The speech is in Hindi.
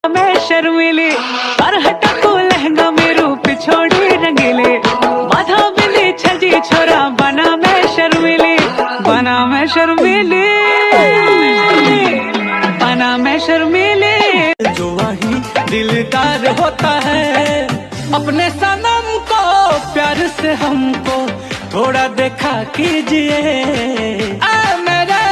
मैं शर्मिले पर हटको लहंगा मेरो पिछोड़ी रंगीले बाधा बिंदी छजी छोरा बना मैं शर्मिले बना मैं शर्मिले बना मैं शर्मिले। जो वही दिलदार होता है अपने सनम को प्यार से हमको थोड़ा देखा कीजिए मेरे